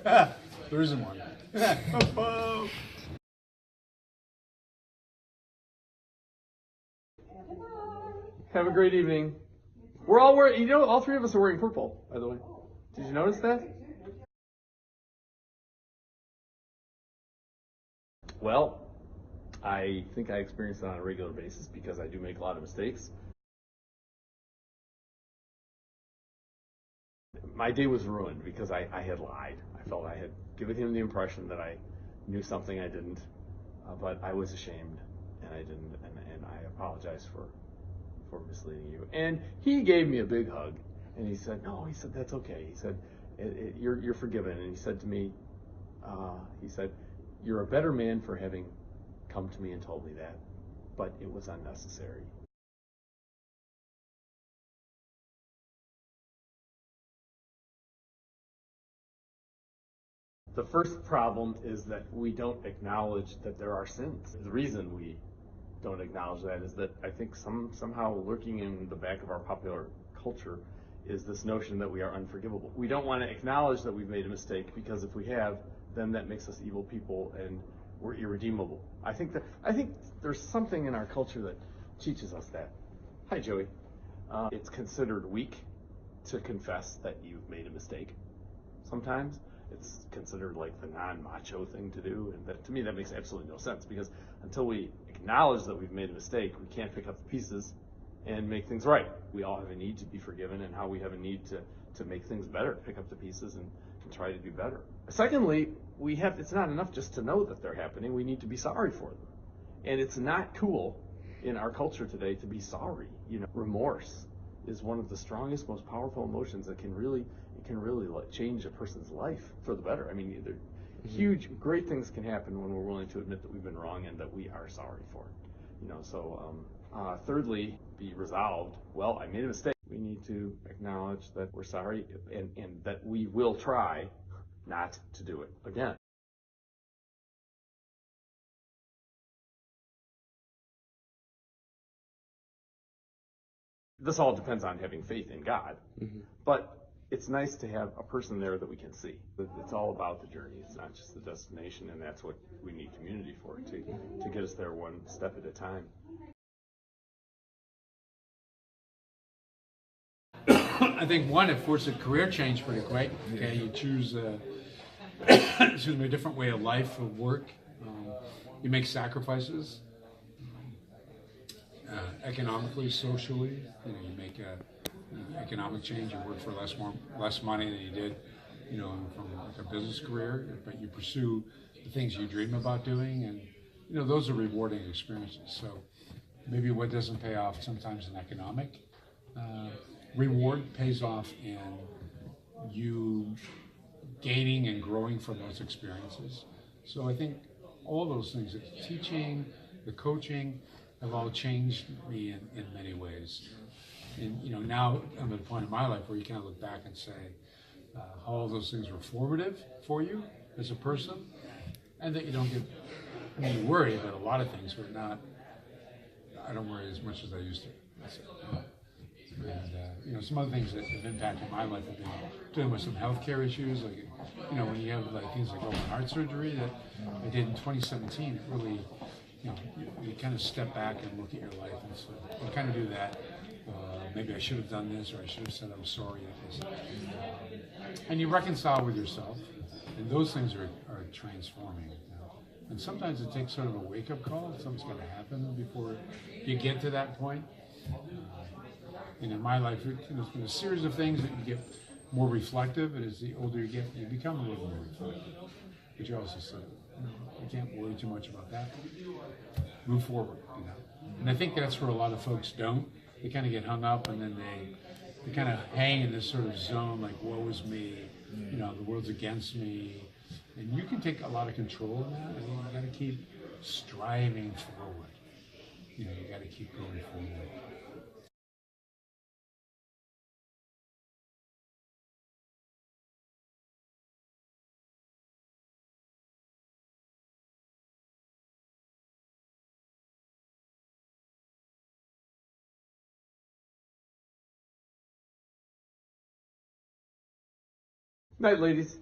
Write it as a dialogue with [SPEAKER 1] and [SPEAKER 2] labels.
[SPEAKER 1] There isn't one.
[SPEAKER 2] Have a great evening. We're all wearing, all three of us are wearing purple, by the way. Did you notice that? Well, I think I experience it on a regular basis because I do make a lot of mistakes. My day was ruined because I had lied. I felt I had given him the impression that I knew something I didn't, but I was ashamed and I didn't, and I apologize for misleading you. And he gave me a big hug, and he said, "No," he said, "that's okay." He said, "You're forgiven." And he said to me, he said, "You're a better man for having come to me and told me that, but it was unnecessary." The first problem is that we don't acknowledge that there are sins. The reason we don't acknowledge that is that I think somehow lurking in the back of our popular culture is this notion that we are unforgivable. We don't want to acknowledge that we've made a mistake because if we have, then that makes us evil people and we're irredeemable. I think there's something in our culture that teaches us that. Hi, Joey. It's considered weak to confess that you've made a mistake. Sometimes it's considered like the non-macho thing to do, and that, to me, that makes absolutely no sense, because until we acknowledge that we've made a mistake, we can't pick up the pieces and make things right. We all have a need to be forgiven, and how we have a need to make things better, pick up the pieces and try to do better. Secondly, it's not enough just to know that they're happening. We need to be sorry for them. And it's not cool in our culture today to be sorry. Remorse is one of the strongest, most powerful emotions that can really change a person's life for the better. I mean, huge, great things can happen when we're willing to admit that we've been wrong and that we are sorry for it. Thirdly, be resolved. Well, I made a mistake. We need to acknowledge that we're sorry and that we will try not to do it again. This all depends on having faith in God, but it's nice to have a person there that we can see. It's all about the journey. It's not just the destination, and that's what we need community for, to get us there one step at a time.
[SPEAKER 1] I think one, it forced a career change pretty quick. Okay, you choose a different way of life, of work. You make sacrifices, economically, socially. You make an economic change. You work for less money than you did, from like a business career. But you pursue the things you dream about doing, and those are rewarding experiences. So maybe what doesn't pay off sometimes in economic reward pays off in you gaining and growing from those experiences. So I think all those things, the teaching, the coaching, have all changed me in many ways. And now I'm at a point in my life where you kind of look back and say how all those things were formative for you as a person, and that you don't get, you worry about a lot of things, but I don't worry as much as I used to. And some other things that have impacted my life have been dealing with some healthcare issues, like when you have like things like open heart surgery that I did in 2017. It really, you kind of step back and look at your life and so you kind of do that. Maybe I should have done this, or I should have said I'm sorry. And you reconcile with yourself, and those things are transforming. And sometimes it takes sort of a wake-up call. Something's going to happen before you get to that point. And in my life, there's been a series of things that you get more reflective, and as the older you get, you become a little more reflective. But you also say, you can't worry too much about that. Move forward, And I think that's where a lot of folks don't. They kind of get hung up, and then they kind of hang in this sort of zone, like, woe is me, the world's against me. And you can take a lot of control in that. You got to keep striving forward. You got to keep going forward.
[SPEAKER 2] Night, ladies.